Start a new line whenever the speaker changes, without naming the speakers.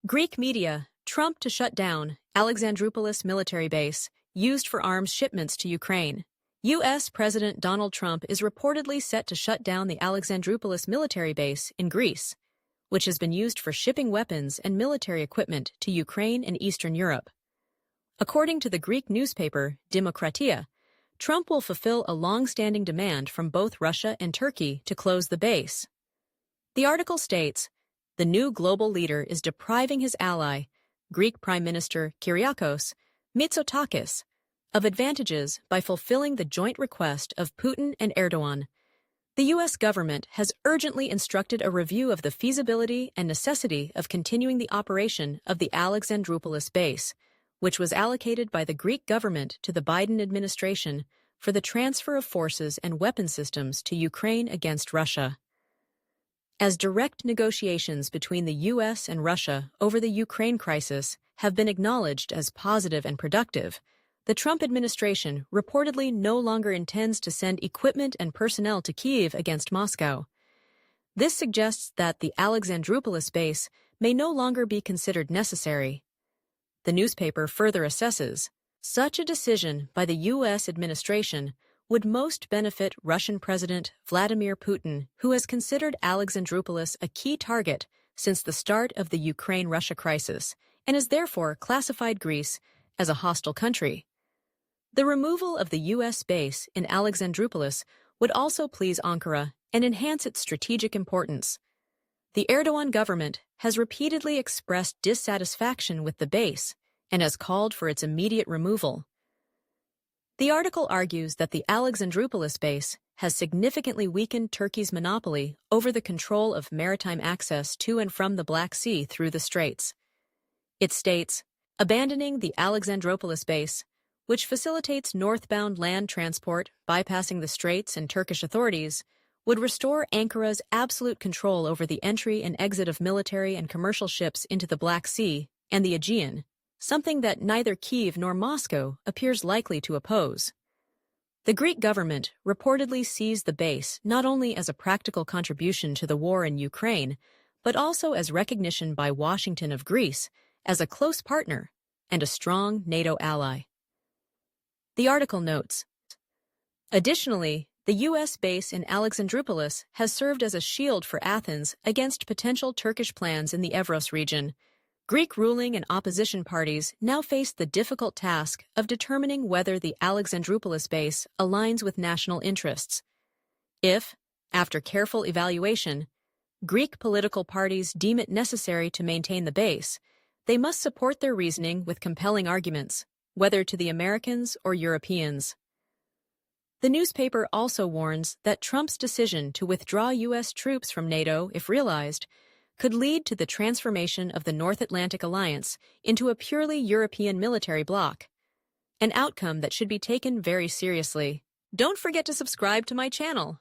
Greek media, Trump to shut down Alexandroupolis military base, used for arms shipments to Ukraine. U.S. President Donald Trump is reportedly set to shut down the Alexandroupolis military base in Greece, which has been used for shipping weapons and military equipment to Ukraine and Eastern Europe. According to the Greek newspaper Demokratia, Trump will fulfill a long-standing demand from both Russia and Turkey to close the base. The article states, the new global leader is depriving his ally, Greek Prime Minister Kyriakos Mitsotakis, of advantages by fulfilling the joint request of Putin and Erdogan. The U.S. government has urgently instructed a review of the feasibility and necessity of continuing the operation of the Alexandroupolis base, which was allocated by the Greek government to the Biden administration for the transfer of forces and weapon systems to Ukraine against Russia. As direct negotiations between the U.S. and Russia over the Ukraine crisis have been acknowledged as positive and productive, the Trump administration reportedly no longer intends to send equipment and personnel to Kyiv against Moscow. This suggests that the Alexandroupolis base may no longer be considered necessary. The newspaper further assesses, such a decision by the U.S. administration would most benefit Russian President Vladimir Putin, who has considered Alexandroupolis a key target since the start of the Ukraine-Russia crisis and has therefore classified Greece as a hostile country. The removal of the U.S. base in Alexandroupolis would also please Ankara and enhance its strategic importance. The Erdogan government has repeatedly expressed dissatisfaction with the base and has called for its immediate removal. The article argues that the Alexandroupolis base has significantly weakened Turkey's monopoly over the control of maritime access to and from the Black Sea through the straits. It states, abandoning the Alexandroupolis base, which facilitates northbound land transport bypassing the straits and Turkish authorities, would restore Ankara's absolute control over the entry and exit of military and commercial ships into the Black Sea and the Aegean, something that neither Kyiv nor Moscow appears likely to oppose. The Greek government reportedly sees the base not only as a practical contribution to the war in Ukraine, but also as recognition by Washington of Greece as a close partner and a strong NATO ally. The article notes, additionally, the U.S. base in Alexandroupolis has served as a shield for Athens against potential Turkish plans in the Evros region. Greek ruling and opposition parties now face the difficult task of determining whether the Alexandroupolis base aligns with national interests. If, after careful evaluation, Greek political parties deem it necessary to maintain the base, they must support their reasoning with compelling arguments, whether to the Americans or Europeans. The newspaper also warns that Trump's decision to withdraw U.S. troops from NATO, if realized, could lead to the transformation of the North Atlantic Alliance into a purely European military bloc, an outcome that should be taken very seriously. Don't forget to subscribe to my channel.